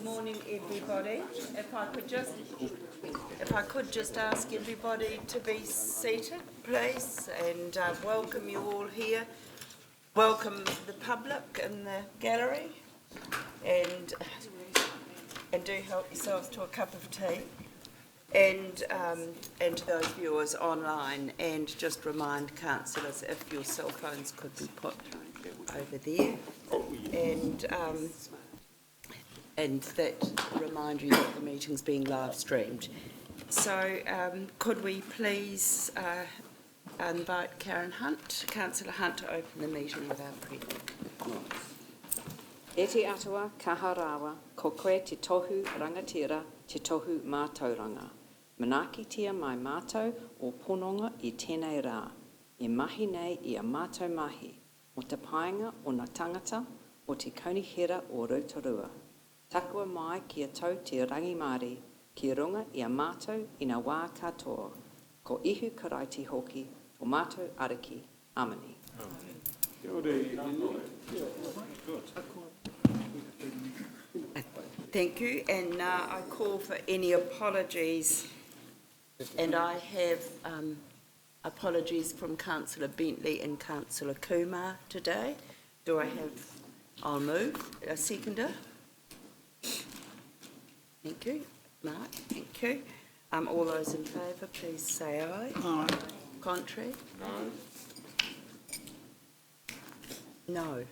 morning, everybody. If I could just ask everybody to be seated, please, and welcome you all here. Welcome the public in the gallery, and do help yourselves to a cup of tea, and to those viewers online. And just remind councillors if your cell phones could be put over there, and that remind you that the meeting's being live streamed. So could we please invite Councillor Hunt, to open the meeting with our prayer. E te atua kaharawa, ko koe te tohu rangatira, te tohu mātauranga. Manaki tia mai mātou o pononga I tēnei rā. E mahi nei I a mātou mahi, o te painga o na tangata o te kaunihera o Rotorua. Takua mai kia tau te rangi Māori, ki runga I a mātou I na wā katoa. Ko ihu karaiti hoki, o mātou ariki, amani. Thank you, and now I call for any apologies, and I have apologies from Councillor Bentley and Councillor Kumar today. Do I have, I'll move, a seconder. Thank you. Mark, thank you. All those in favour, please say aye. Aye. Contrary? No.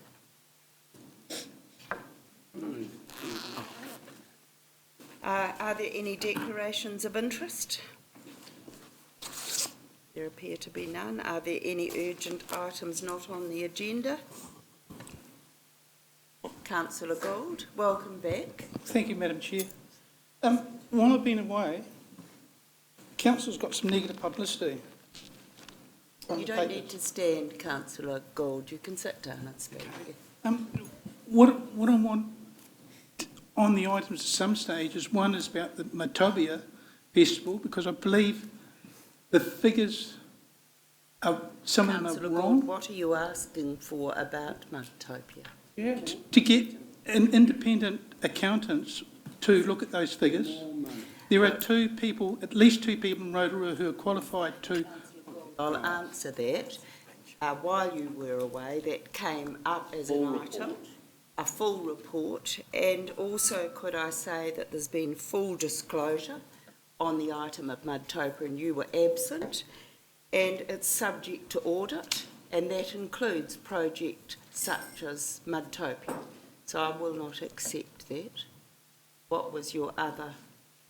Are there any declarations of interest? There appear to be none. Are there any urgent items not on the agenda? Councillor Gould, welcome back. Thank you, Madam Chair. While I've been away, Council's got some negative publicity. You don't need to stand, Councillor Gould. You can sit down and speak. What I want on the items at some stage is, one is about the Matobia Festival, because I believe the figures are, some of them are wrong. Gould, what are you asking for about Matopia? To get an independent accountants to look at those figures. There are at least two people in Rotorua who are qualified to... I'll answer that. While you were away, that came up as an item, a full report, and also could I say that there's been full disclosure on the item of Mudtopa, and you were absent, and it's subject to audit, and that includes projects such as Mudtopia. So I will not accept that. What was your other?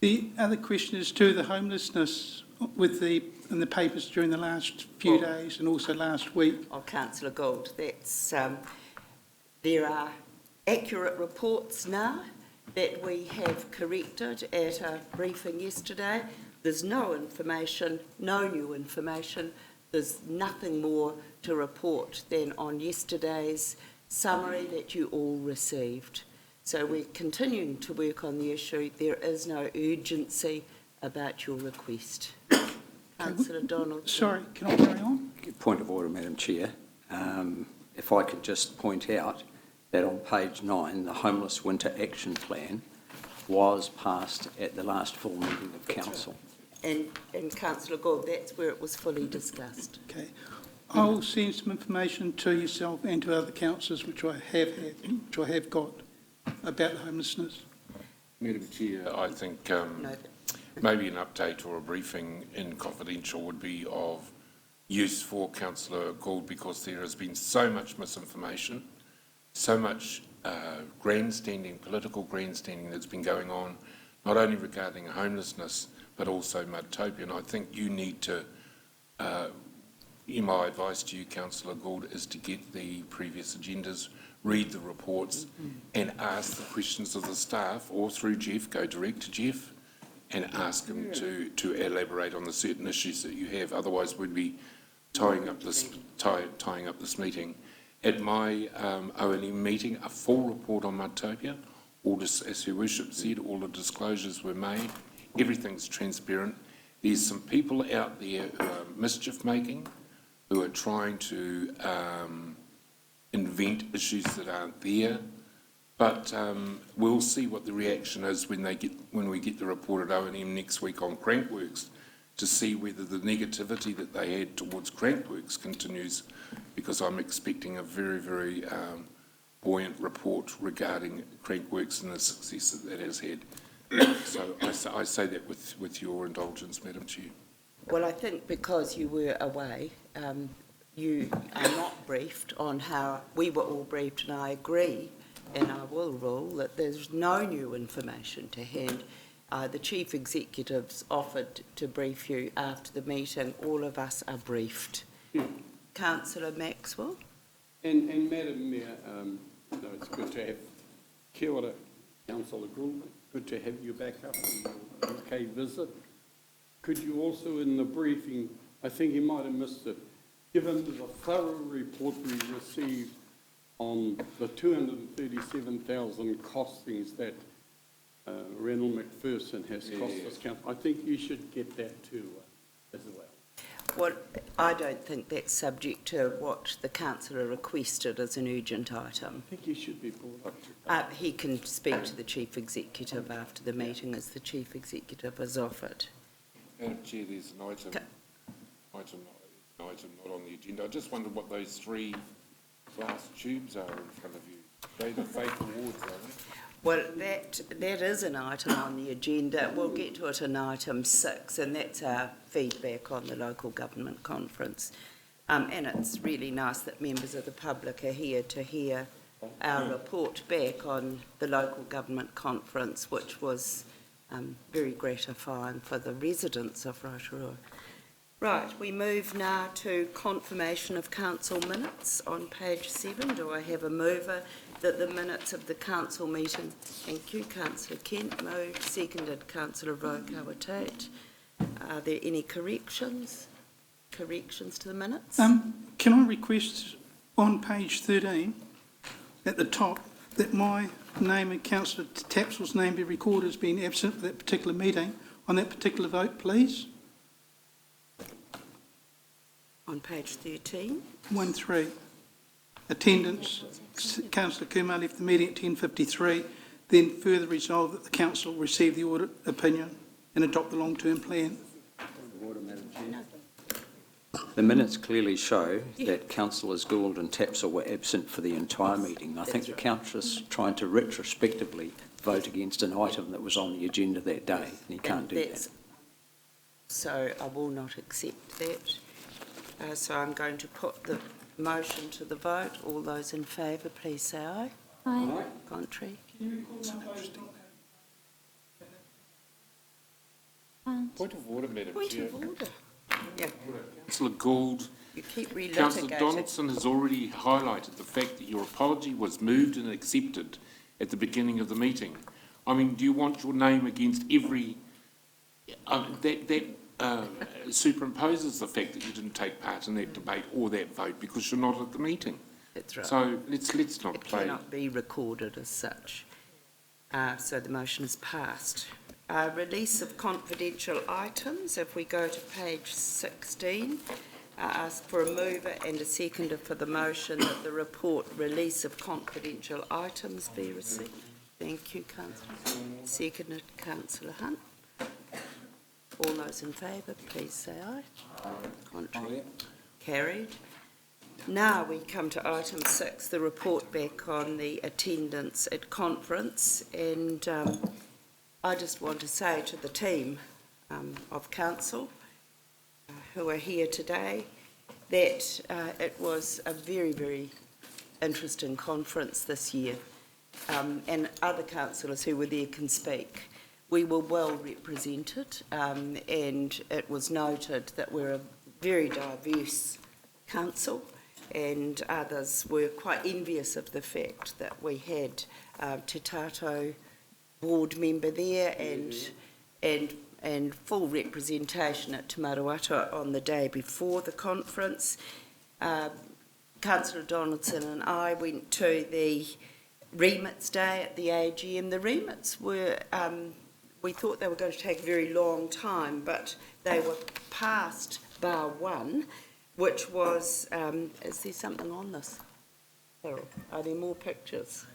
The other question is to the homelessness in the papers during the last few days and also last week. Oh, Councillor Gould, that's there are accurate reports now that we have corrected at a briefing yesterday. There's no information, no new information. There's nothing more to report than on yesterday's summary that you all received. So we're continuing to work on the issue. There is no urgency about your request. Councillor Donald. Sorry, can I carry on? Point of order, Madam Chair. If I could just point out that on page 9, the Homeless Winter Action Plan was passed at the last full meeting of Council. And Councillor Gould, that's where it was fully discussed. Okay. I will send some information to yourself and to other councillors, which I have got, about the homelessness. Madam Chair, I think maybe an update or a briefing in confidential would be of use for Councillor Gould, because there has been so much misinformation, so much grandstanding, political grandstanding that's been going on, not only regarding homelessness, but also Mudtopia. And I think you need to, my advice to you, Councillor Gould, is to get the previous agendas, read the reports, and ask the questions of the staff, or through Jeff, go direct to Jeff, and ask him to elaborate on the certain issues that you have. Otherwise, we'd be tying up this meeting. At my ONM meeting, a full report on Mudtopia, as Her Worship said, all the disclosures were made. Everything's transparent. There's some people out there who are mischief making, who are trying to invent issues that aren't there. But we'll see what the reaction is when we get the report at O&M next week on Crankworks, to see whether the negativity that they had towards Crankworks continues, because I'm expecting a very, very buoyant report regarding Crankworks and the success that that has had. So I say that with your indulgence, Madam Chair. Well, I think because you were away, you are not briefed on how we were all briefed, and I agree, and I will rule that there's no new information to hand. The Chief Executive's offered to brief you after the meeting. All of us are briefed. Councillor Maxwell? And Madam Mayor, it's good to have, kia ora, Councillor Gould, good to have you back up on your UK visit. Could you also, in the briefing, I think you might have missed it, given the thorough report we received on the 237,000 costings that Reynold McPherson has cost us council, I think you should get that too as well. Well, I don't think that's subject to what the councillor requested as an urgent item. I think he should be brought up to. He can speak to the Chief Executive after the meeting, as the Chief Executive has offered. Madam Chair, there's an item not on the agenda. I just wondered what those 3 glass tubes are in front of you. They're the fake awards, are they? Well, that is an item on the agenda. We'll get to it in item 6, and that's our feedback on the local government conference. And it's really nice that members of the public are here to hear our report back on the local government conference, which was very gratifying for the residents of Rotorua. Right, we move now to confirmation of council minutes on page 7. Do I have a mover that the minutes of the council meeting? Thank you, Councillor Kent moved, seconded Councillor Rokawa Tate. Are there any corrections to the minutes? Can I request on page 13, at the top, that my name and Councillor Tapsell's name be recorded as being absent for that particular meeting, on that particular vote, please? On page 13. 1-3. Attendance, Councillor Kumar left the meeting at 10:53, then further resolved that the council receive the audit opinion and adopt the long-term plan. The minutes clearly show that Councillors Gould and Tapsell were absent for the entire meeting. I think the councillor's trying to retrospectively vote against an item that was on the agenda that day, and he can't do that. So I will not accept that. So I'm going to put the motion to the vote. All those in favour, please say aye. Aye. Contrary? Point of order, Madam Point Chair. of order. Yeah, Councillor Gould, you keep Councillor relitigating. Donaldson has already highlighted the fact that your apology was moved and accepted at the beginning of the meeting. I mean, do you want your name against every... that superimposes the fact that you didn't take part in that debate or that vote because you're not at the meeting. That's right. So let's not It play... cannot be recorded as such. So the motion is passed. Release of confidential items. If we go to page 16, ask for a mover and a seconder for the motion that the report release of confidential items be received. Thank you, Councillor. Seconded, Councillor Hunt. All those in favour, please say aye. Contrary? Carried. Now we come to item 6, the report back on the attendance at conference, and I just want to say to the team of council who are here today that it was a very, very interesting conference this year, and other councillors who were there can speak. We were well represented, and it was noted that we're a very diverse council, and others were quite envious of the fact that we had Te Tato board member there and full representation at Te Maruata on the day before the conference. Councillor Donaldson and I went to the remits day at the AGM. The remits were, we thought they were going to take a very long time, but they were passed bar one, which was, is there something on this? Harold, are there more pictures?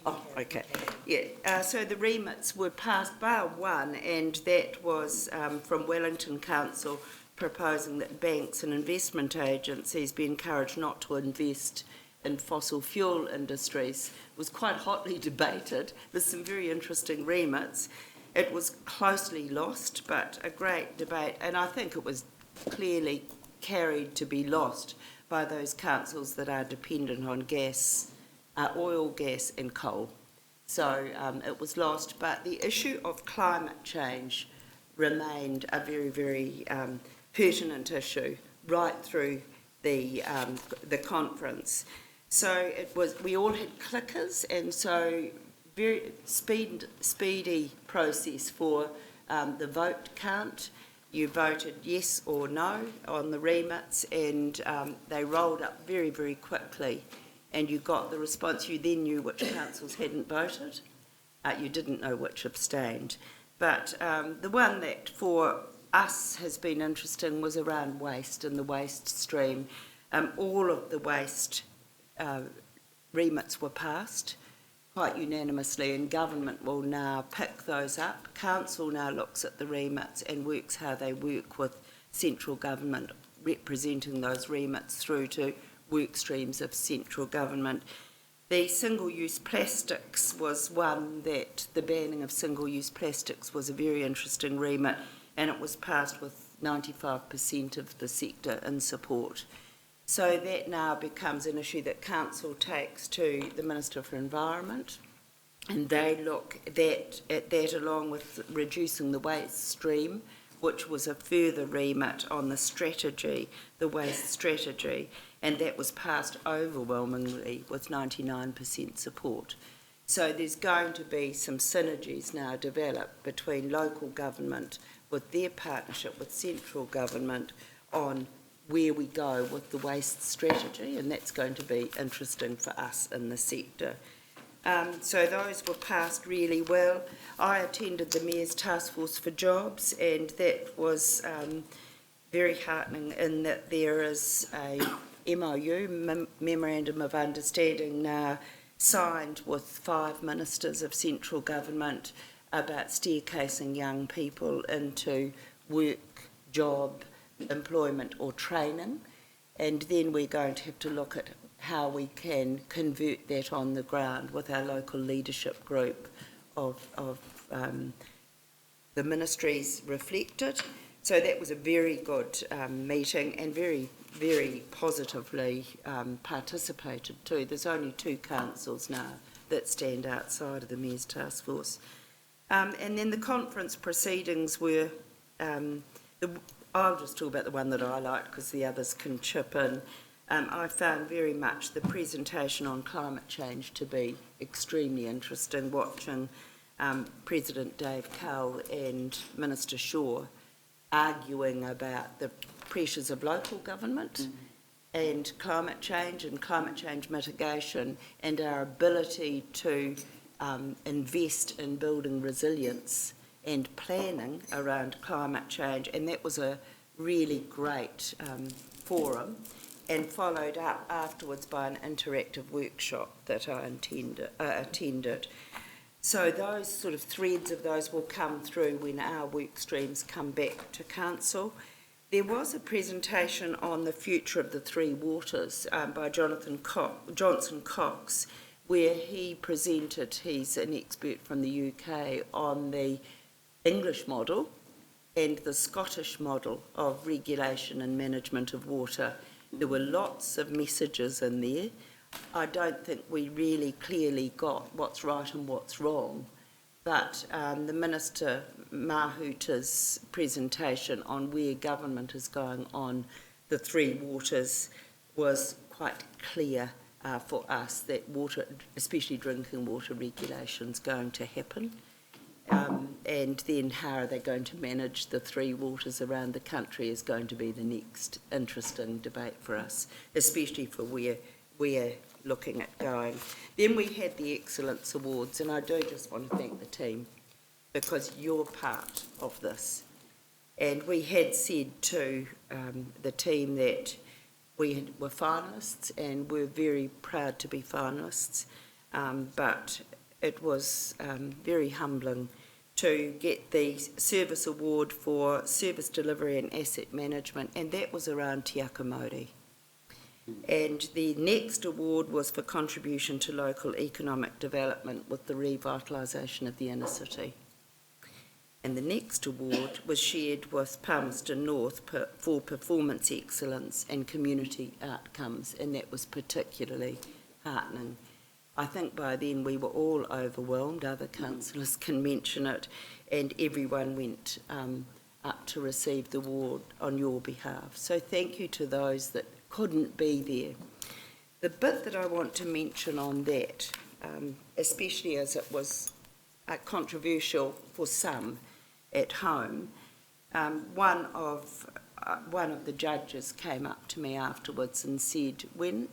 Oh, okay. Yeah, so the remits were passed bar one, and that was from Wellington Council proposing that banks and investment agencies be encouraged not to invest in fossil fuel industries. It was quite hotly debated. There's some very interesting remits. It was closely lost, but a great debate, and I think it was clearly carried to be lost by those councils that are dependent on gas, oil, gas and coal. So it was lost, but the issue of climate change remained a very, very pertinent issue right through the conference. So it was, we all had clickers, and so very speedy process for the vote count. You voted yes or no on the remits, and they rolled up very, very quickly. And you got the response. You then knew which councils hadn't voted. You didn't know which abstained. But the one that for us has been interesting was around waste and the waste stream. All of the waste remits were passed quite unanimously, and government will now pick those up. Council now looks at the remits and works how they work with central government representing those remits through to work streams of central government. The single-use plastics was one that the banning of single-use plastics was a very interesting remit, and it was passed with 95% of the sector in support. So that now becomes an issue that Council takes to the Minister for Environment, and they look at that along with reducing the waste stream, which was a further remit on the strategy, the waste strategy, and that was passed overwhelmingly with 99% support. So there's going to be some synergies now developed between local government with their partnership with central government on where we go with the waste strategy, and that's going to be interesting for us in the sector. So those were passed really well. I attended the Mayor's Task Force for Jobs, and that was very heartening in that there is a MOU, Memorandum of Understanding, now signed with 5 ministers of central government about staircasing young people into work, job, employment or training, and then we're going to have to look at how we can convert that on the ground with our local leadership group of the ministries reflected. So that was a very good meeting, and very, very positively participated too. There's only 2 councils now that stand outside of the Mayor's Task Force. And then the conference proceedings were, I'll just talk about the one that I liked because the others can chip in. I found very much the presentation on climate change to be extremely interesting, watching President Dave Cull and Minister Shaw arguing about the pressures of local government and climate change mitigation, and our ability to invest in building resilience and planning around climate change. And that was a really great forum, and followed up afterwards by an interactive workshop that I attended. So those sort of threads of those will come through when our work streams come back to Council. There was a presentation on the future of the three waters by Johnson Cox, where he presented, he's an expert from the UK, on the English model and the Scottish model of regulation and management of water. There were lots of messages in there. I don't think we really clearly got what's right and what's wrong, but the Minister Mahuta's presentation on where government is going on the three waters was quite clear for us that water, especially drinking water regulation, is going to happen. And then how are they going to manage the three waters around the country is going to be the next interesting debate for us, especially for where we're looking at going. Then we had the Excellence Awards, and I do just want to thank the team because you're part of this. And we had said to the team that we were finalists, and we're very proud to be finalists. but it was very humbling to get the service award for service delivery and asset management, and that was around Te Akamori. And the next award was for contribution to local economic development with the revitalisation of the inner city. And the next award was shared with Palmerston North for performance excellence and community outcomes, and that was particularly heartening. I think by then we were all overwhelmed, other councillors can mention it, and everyone went up to receive the award on your behalf. So thank you to those that couldn't be there. The bit that I want to mention on that, especially as it was controversial for some at home, one of the judges came up to me afterwards and said, when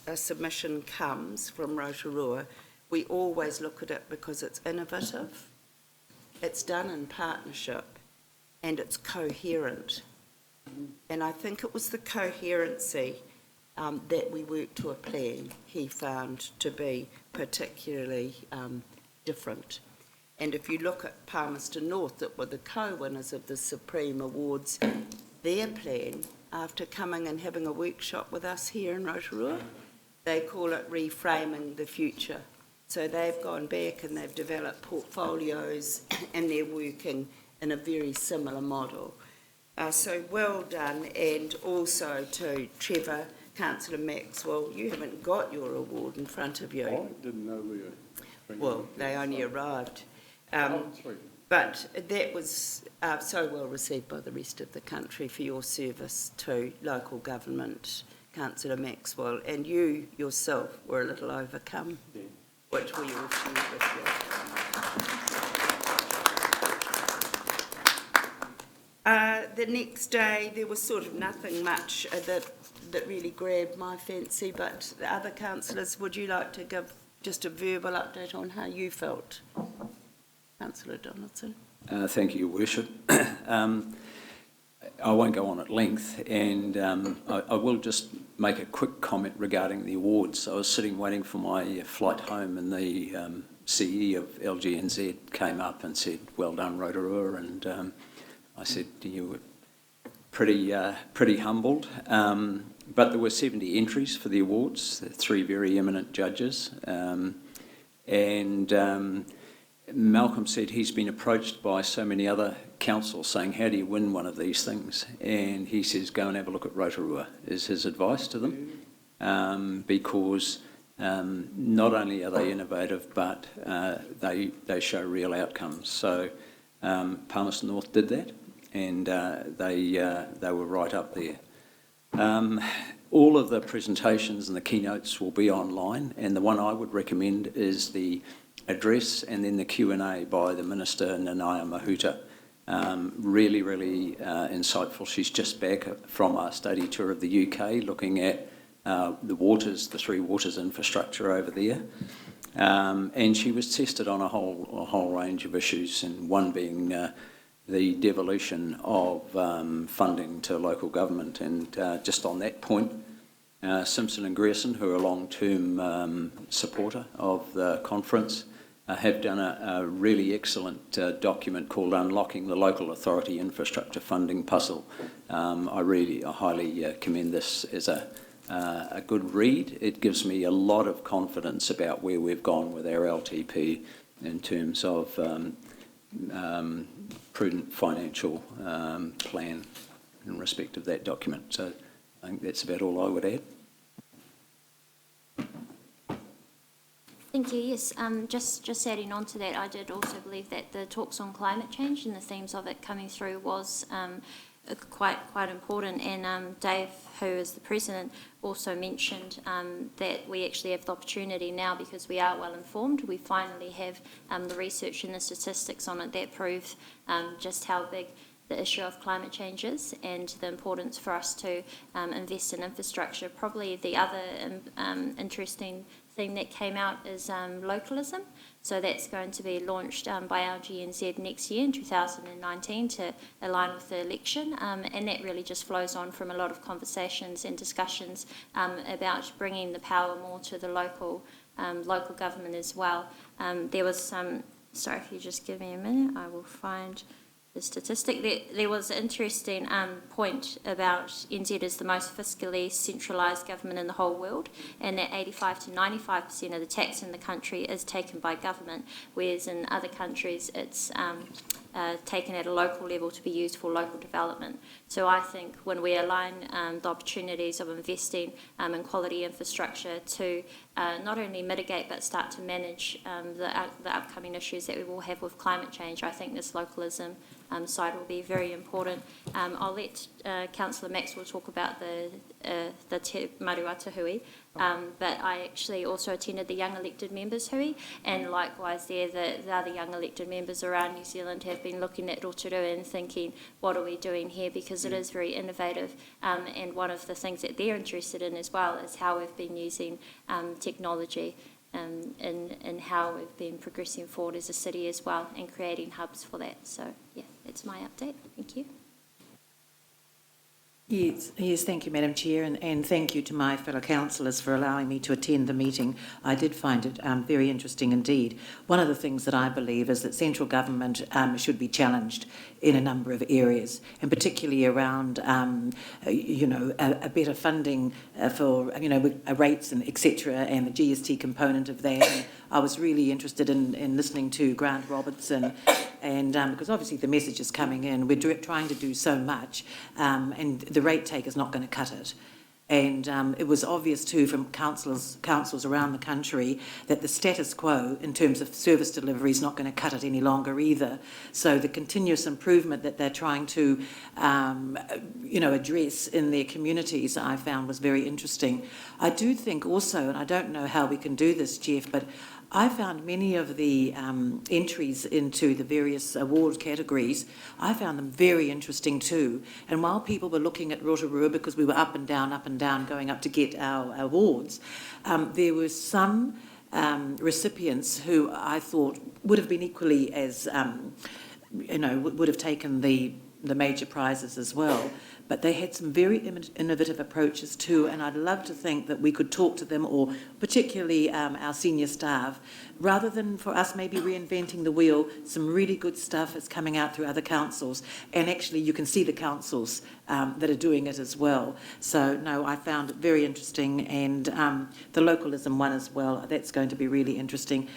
a submission comes from Rotorua, we always look at it because it's innovative, it's done in partnership, and it's coherent. And I think it was the coherency that we worked to a plan he found to be particularly different. And if you look at Palmerston North, that were the co-winners of the Supreme Awards, their plan, after coming and having a workshop with us here in Rotorua, they call it reframing the future. So they've gone back and they've developed portfolios and they're working in a very similar model. So well done, and also to Trevor, Councillor Maxwell, you haven't got your award in front of you. I didn't know we were... Well, they only arrived. Sorry. But that was so well received by the rest of the country for your service to local government, Councillor Maxwell, and you yourself were a little overcome, Yeah. which we all share with you. The next day, there was sort of nothing much that really grabbed my fancy, but the other councillors, would you like to give just a verbal update on how you felt? Councillor Donaldson. Thank you, Your Worship. I won't go on at length, and I will just make a quick comment regarding the awards. I was sitting waiting for my flight home, and the CE of LGNZ came up and said, "Well done, Rotorua," and I said, "You were pretty humbled." But there were 70 entries for the awards, 3 very eminent judges, and Malcolm said he's been approached by so many other councils saying, "How do you win one of these things?" And he says, "Go and have a look at Rotorua," is his advice to them, because not only are they innovative, but they show real outcomes. So Palmerston North did that, and they were right up there. All of the presentations and the keynotes will be online, and the one I would recommend is the address and then the Q&A by the Minister, Nanaya Mahuta. Really insightful. She's just back from our study tour of the UK, looking at the 3 waters infrastructure over there. And she was tested on a whole range of issues, and one being the devolution of funding to local government. And just on that point, Simpson and Grierson, who are a long-term supporter of the conference, have done a really excellent document called Unlocking the Local Authority Infrastructure Funding Puzzle. I highly commend this as a good read. It gives me a lot of confidence about where we've gone with our LTP in terms of prudent financial plan in respect of that document. So I think that's about all I would add. Thank you. Yes, just adding on to that, I did also believe that the talks on climate change and the themes of it coming through was quite important. And Dave, who is the president, also mentioned that we actually have the opportunity now, because we are well informed. We finally have the research and the statistics on it that prove just how big the issue of climate change is, and the importance for us to invest in infrastructure. Probably the other interesting thing that came out is localism. So that's going to be launched by LGNZ next year in 2019 to align with the election, and that really just flows on from a lot of conversations and discussions about bringing the power more to the local local government as well. There was some, sorry, if you just give me a minute, I will find the statistic. There was an interesting point about NZ is the most fiscally centralised government in the whole world, and that 85 to 95% of the tax in the country is taken by government, whereas in other countries it's taken at a local level to be used for local development. So I think when we align the opportunities of investing in quality infrastructure to not only mitigate but start to manage the upcoming issues that we will have with climate change, I think this localism side will be very important. I'll let Councillor Maxwell talk about the Te Maruata Hui, but I actually also attended the Young Elected Members Hui, and likewise there the other young elected members around New Zealand have been looking at Rotorua and thinking, what are we doing here, because it is very innovative, and one of the things that they're interested in as well is how we've been using technology in how we've been progressing forward as a city as well and creating hubs for that. So yeah, that's my update. Thank you. Yes, thank you, Madam Chair, and thank you to my fellow councillors for allowing me to attend the meeting. I did find it very interesting indeed. One of the things that I believe is that central government should be challenged in a number of areas, and particularly around, a better funding for, rates and etc., and the GST component of that. And I was really interested in listening to Grant Robertson, and because obviously the message is coming in, we're trying to do so much, and the rate take is not going to cut it. And it was obvious too from councils around the country that the status quo in terms of service delivery is not going to cut it any longer either. So the continuous improvement that they're trying to, address in their communities, I found was very interesting. I do think also, and I don't know how we can do this, Jeff, but I found many of the entries into the various award categories, I found them very interesting too. And while people were looking at Rotorua, because we were up and down, going up to get our awards, there were some recipients who I thought would have been equally as, would have taken the major prizes as well. But they had some very innovative approaches too, and I'd love to think that we could talk to them, or particularly our senior staff, rather than for us maybe reinventing the wheel. Some really good stuff is coming out through other councils, and actually you can see the councils that are doing it as well. So no, I found it very interesting, and the localism one as well, that's going to be really interesting,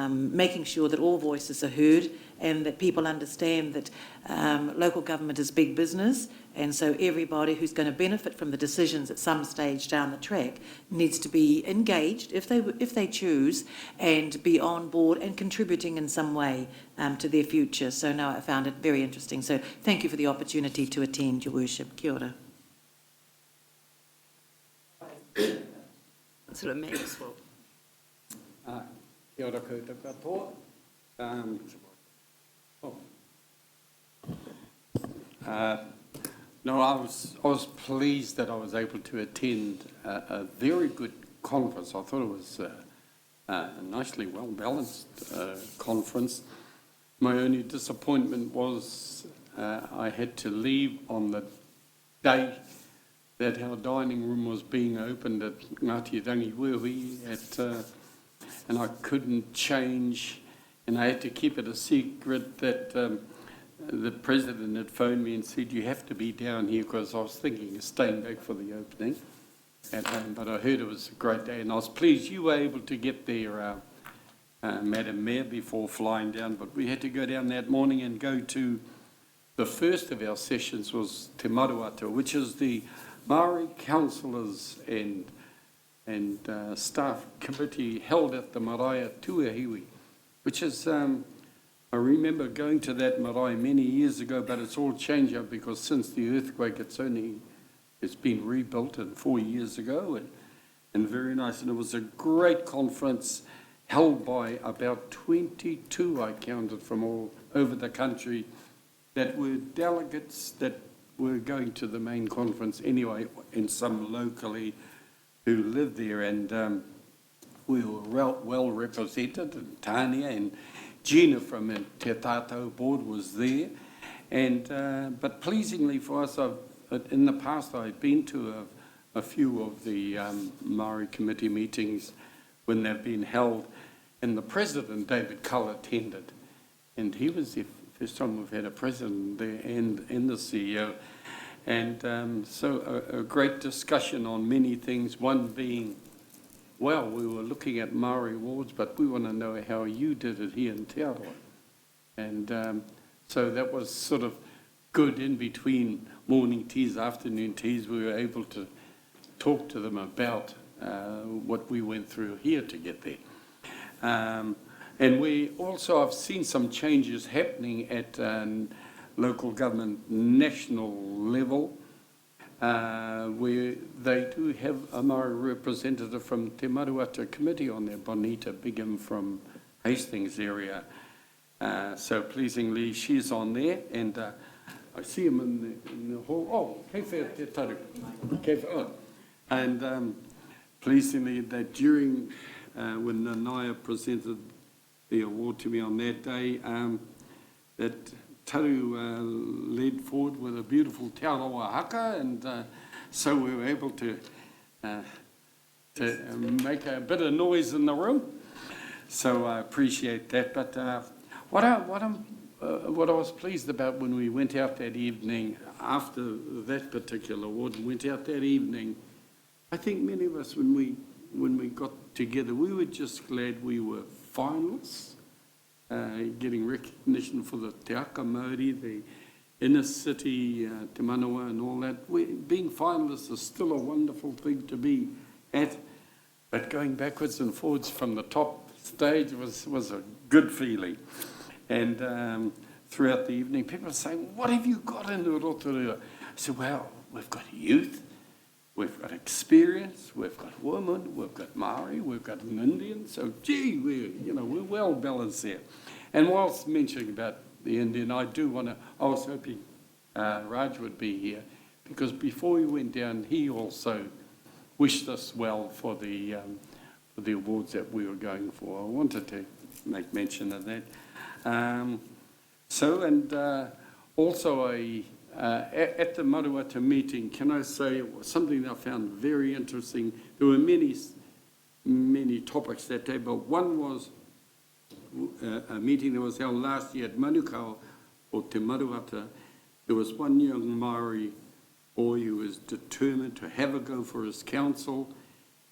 making sure that all voices are heard and that people understand that local government is big business, and so everybody who's going to benefit from the decisions at some stage down the track needs to be engaged if they choose, and be on board and contributing in some way to their future. So no, I found it very interesting. So thank you for the opportunity to attend, Your Worship. Kia ora. Councillor Maxwell. Kia ora koutou katoa. No, I was pleased that I was able to attend a very good conference. I thought it was a nicely well-balanced conference. My only disappointment was I had to leave on the day that our dining room was being opened at Ngāti Rangiwehui and I couldn't change, and I had to keep it a secret that the president had phoned me and said, you have to be down here, because I was thinking of staying back for the opening at home, but I heard it was a great day, and I was pleased you were able to get there, Madam Mayor, before flying down. But we had to go down that morning and go to the first of our sessions was Te Maruata, which is the Māori councillors and staff committee held at the Marae Tuahiwi, which is, I remember going to that marae many years ago, but it's all changed up because since the earthquake it's been rebuilt 4 years ago, and very nice. And it was a great conference held by about 22, I counted, from all over the country, that were delegates that were going to the main conference anyway, and some locally who lived there, and we were well represented, and Tania and Gina from Te Tātou board was there, and but pleasingly for us, in the past I've been to a few of the Māori committee meetings when they've been held, and the president, David Cull, attended. And he was the first time we've had a president there and the CEO. And so a great discussion on many things, one being, well, we were looking at Maori awards, but we want to know how you did it here in Te Aroha. And so that was sort of good in between morning teas, afternoon teas. We were able to talk to them about what we went through here to get there. And we also have seen some changes happening at local government national level, where they do have a Maori representative from Te Maruata Committee on there, Bonita Bigham from Hastings area. So pleasingly, she's on there, and I see him in the hall. Oh, kei whea te taru. Kei whea, oh. And pleasingly, that during when Nanaia presented the award to me on that day, that Taru led forward with a beautiful Te Aroha haka, and so we were able to make a bit of noise in the room. So I appreciate that. But what I was pleased about when we went out that evening, after that particular award, went out that evening, I think many of us, when we got together, we were just glad we were finalists. Getting recognition for the Te Aka Māori, the inner city, Te Manawa and all that. Being finalists is still a wonderful thing to be at, but going backwards and forwards from the top stage was a good feeling. And throughout the evening, people were saying, what have you got in the Rotorua? I said, well, we've got youth, we've got experience, we've got women, we've got Maori, we've got an Indian. So, gee, we're well balanced there. And whilst mentioning about the Indian, I was hoping Raj would be here, because before he went down, he also wished us well for the awards that we were going for. I wanted to make mention of that. Also at the Maruata meeting, can I say something that I found very interesting? There were many topics that day, but one was a meeting that was held last year at Manukau or Te Maruata. There was one young Maori boy who was determined to have a go for his council,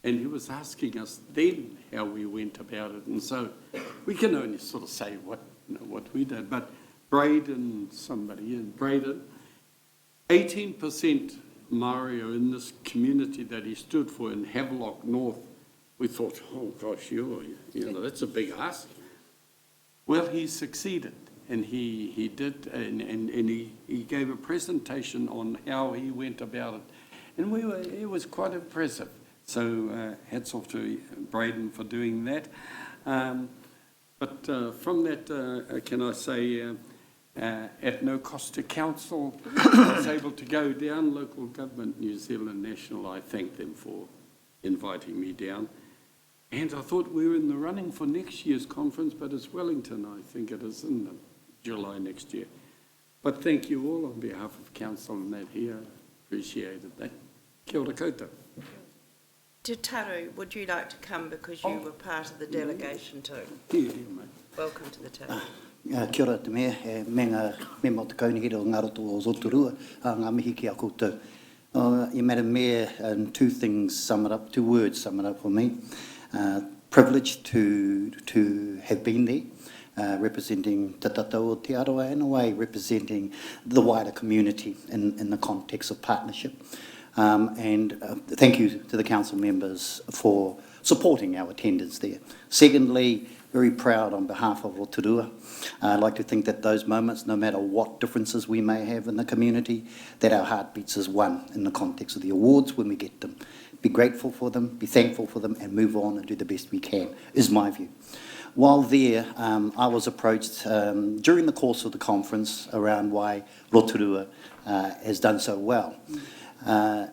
and he was asking us then how we went about it. And so we can only sort of say what we did. But Braden, 18% Maori are in this community that he stood for in Havelock North. We thought, oh gosh, that's a big ask. Well, he succeeded, and he did, and he gave a presentation on how he went about it, and it was quite impressive. So hats off to Braden for doing that. But from that, can I say, at no cost to council, I was able to go down, Local Government New Zealand National. I thank them for inviting me down. And I thought we were in the running for next year's conference, but it's Wellington, I think it is, in July next year. But thank you all on behalf of council and that here. Appreciate it. Kia ora koutou. Te Taru, would you like to come because you were part of the delegation too? Here, mate. Welcome to the Taru. Kia ora te mea, me mo te kaunihira o ngā roto o Rotorua, ngā mihi ki a koutou. Madam Mayor, two words sum it up for me. Privileged to have been there, representing Te Tatau o Te Aroha, in a way representing the wider community in the context of partnership. And thank you to the council members for supporting our attendance there. Secondly, very proud on behalf of Rotorua. I'd like to think that those moments, no matter what differences we may have in the community, that our heart beats as one in the context of the awards when we get them. Be grateful for them, be thankful for them, and move on and do the best we can, is my view. While there, I was approached during the course of the conference around why Rotorua has done so well. I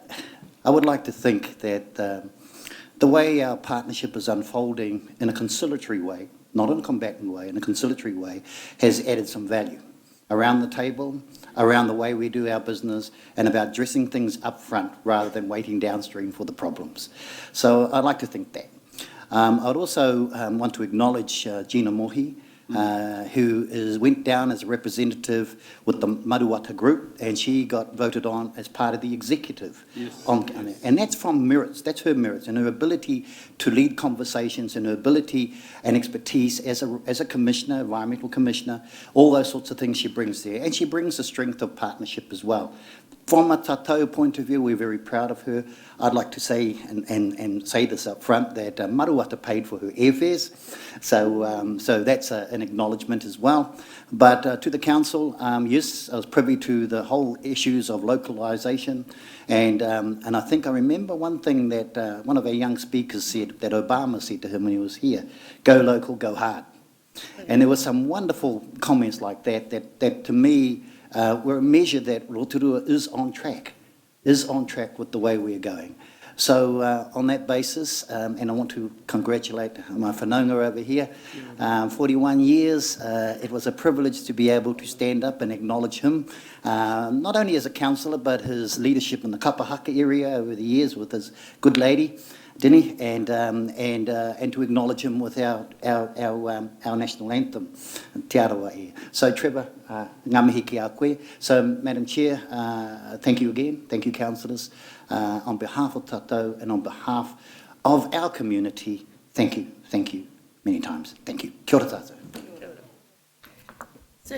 would like to think that the way our partnership is unfolding in a conciliatory way, not in a combatant way, in a conciliatory way, has added some value around the table, around the way we do our business, and about dressing things up front rather than waiting downstream for the problems. So I'd like to think that. I'd also want to acknowledge Gina Mohi, who went down as a representative with the Maruata group, and she got voted on as part of the executive. Yes. And that's from merits, that's her merits, and her ability to lead conversations, and her ability and expertise as a commissioner, environmental commissioner, all those sorts of things she brings there. And she brings the strength of partnership as well. From a tātou point of view, we're very proud of her. I'd like to say, and say this up front, that Maruata paid for her airfares, so that's an acknowledgement as well. But to the council, yes, I was privy to the whole issues of localisation, and I think I remember one thing that one of our young speakers said, that Obama said to him when he was here, go local, go hard. And there were some wonderful comments like that to me, were a measure that Rotorua is on track with the way we're going. So on that basis, and I want to congratulate my whanaunga over here, 41 years, it was a privilege to be able to stand up and acknowledge him, not only as a councillor, but his leadership in the Kapahaka area over the years with his good lady, Denny, and to acknowledge him with our national anthem, Te Arawa e. So Trevor, ngā mihi ki a koe. So Madam Chair, thank you again, thank you councillors. On behalf of tātou and on behalf of our community, thank you many times. Thank you. Kia ora tātou. So,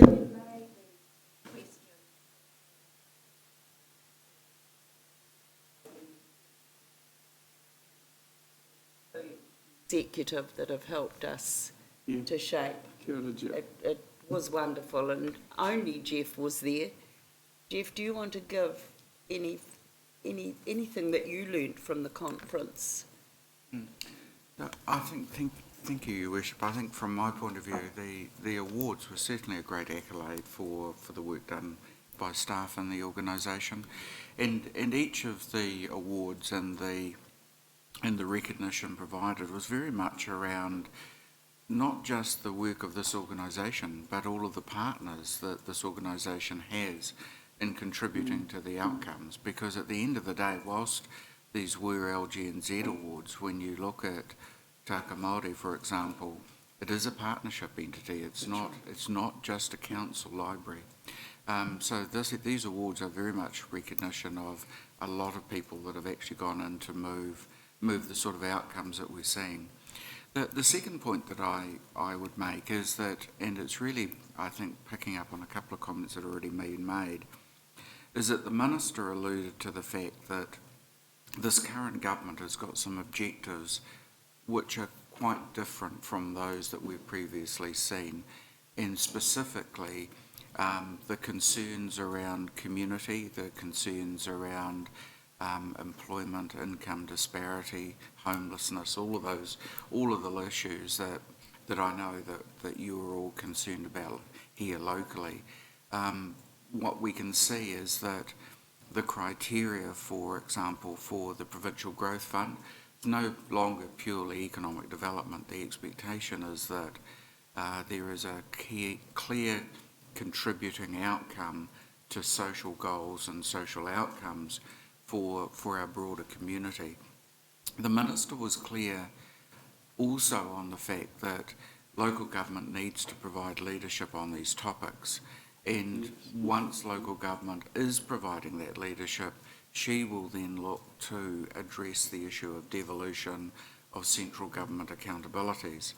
executive that have helped us to shape. Kia ora, Jeff. It was wonderful, and only Jeff was there. Jeff, do you want to give anything that you learnt from the conference? No, I think, thank you, Your Worship. I think from my point of view, the awards were certainly a great accolade for the work done by staff in the organisation, and each of the awards and the recognition provided was very much around not just the work of this organisation, but all of the partners that this organisation has in contributing to the outcomes. Because at the end of the day, whilst these were LG&Z awards, when you look at Taka Māori, for example, it is a partnership entity. It's not just a council library. So these awards are very much recognition of a lot of people that have actually gone in to move the sort of outcomes that we're seeing. The second point that I would make is that, and it's really, I think, picking up on a couple of comments that have already been made, is that the Minister alluded to the fact that this current government has got some objectives which are quite different from those that we've previously seen, and specifically the concerns around community, the concerns around employment, income disparity, homelessness, all of the issues that I know that you are all concerned about here locally. What we can see is that the criteria, for example, for the Provincial Growth Fund is no longer purely economic development. The expectation is that there is a clear contributing outcome to social goals and social outcomes for our broader community. The Minister was clear also on the fact that local government needs to provide leadership on these topics, and once local government is providing that leadership, she will then look to address the issue of devolution of central government accountabilities.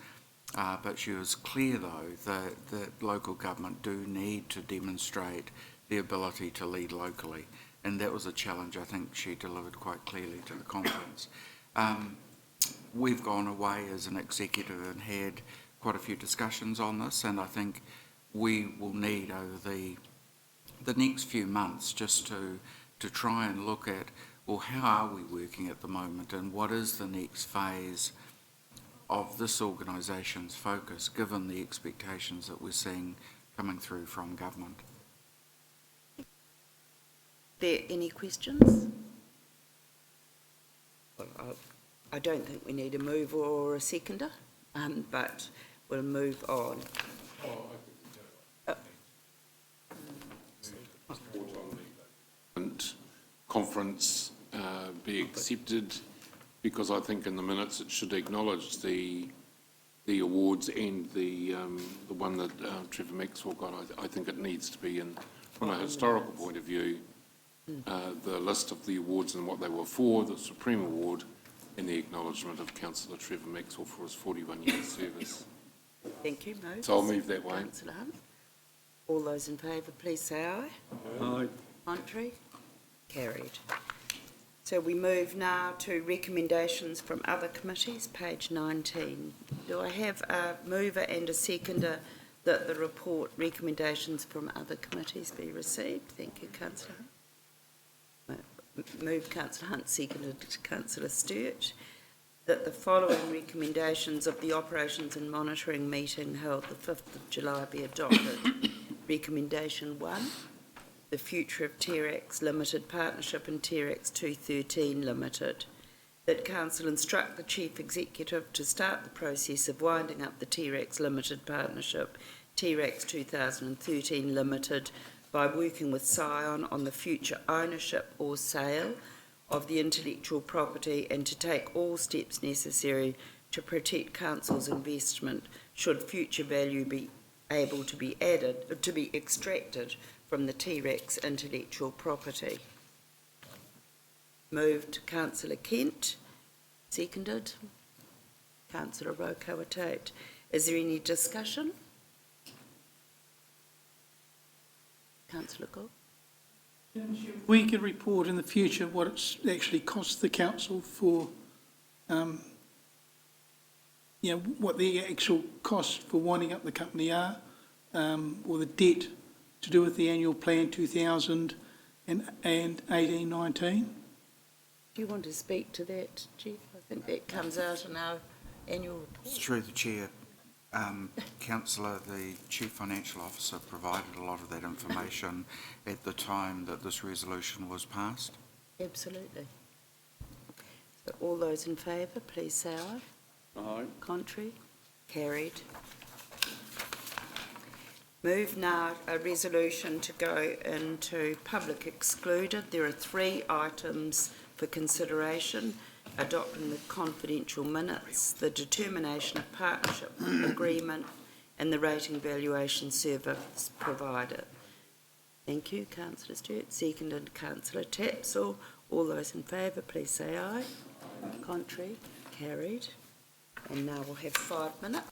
But she was clear, though, that local government do need to demonstrate the ability to lead locally. And that was a challenge I think she delivered quite clearly to the conference. We've gone away as an executive and had quite a few discussions on this, and I think we will need over the next few months just to try and look at, well, how are we working at the moment, and what is the next phase of this organisation's focus, given the expectations that we're seeing coming through from government. Are there any questions? Well, I don't think we need a mover or a seconder, but we'll move on. Conference be accepted because I think in the minutes it should acknowledge the awards and the one that Trevor Maxwell got. I think it needs to be in, from a historical point of view, the list of the awards and what they were for, the Supreme Award, and the acknowledgement of Councillor Trevor Maxwell for his 41-year service. Thank you, Moses. So I'll move that way. Councillor Hunt. All those in favour, please say aye. Aye. Contrary? Carried. So we move now to recommendations from other committees, page 19. Do I have a mover and a seconder that the report recommendations from other committees be received? Thank you, Councillor Hunt. Move Councillor Hunt, seconded Councillor Sturt, that the following recommendations of the Operations and Monitoring meeting held the 5th of July be adopted. Recommendation 1. The future of TRX Limited Partnership and TRX 213 Limited, that Council instruct the Chief Executive to start the process of winding up the TRX Limited Partnership, TRX 2013 Limited, by working with Scion on the future ownership or sale of the intellectual property, and to take all steps necessary to protect Council's investment should future value be able to be extracted from the TRX intellectual property. Moved Councillor Kent, seconded Councillor Rotorua Tate. Is there any discussion? Councillor Gould. We could report in the future what it's actually cost the council for, what the actual costs for winding up the company are, or the debt to do with the annual plan 2018-19. Do you want to speak to that, Jeff? I think that comes out in our annual report. Through the Chair, Councillor, the Chief Financial Officer provided a lot of that information at the time that this resolution was passed. Absolutely. So all those in favour, please say aye. Aye. Contrary? Carried. Move now a resolution to go into public excluded. There are 3 items for consideration: adopting the confidential minutes, the determination of partnership agreement, and the rating valuation service provider. Thank you, Councillor Sturt. Seconded Councillor Tapsell. All those in favour, please say aye. Contrary? Carried. And now we'll have 5 minutes.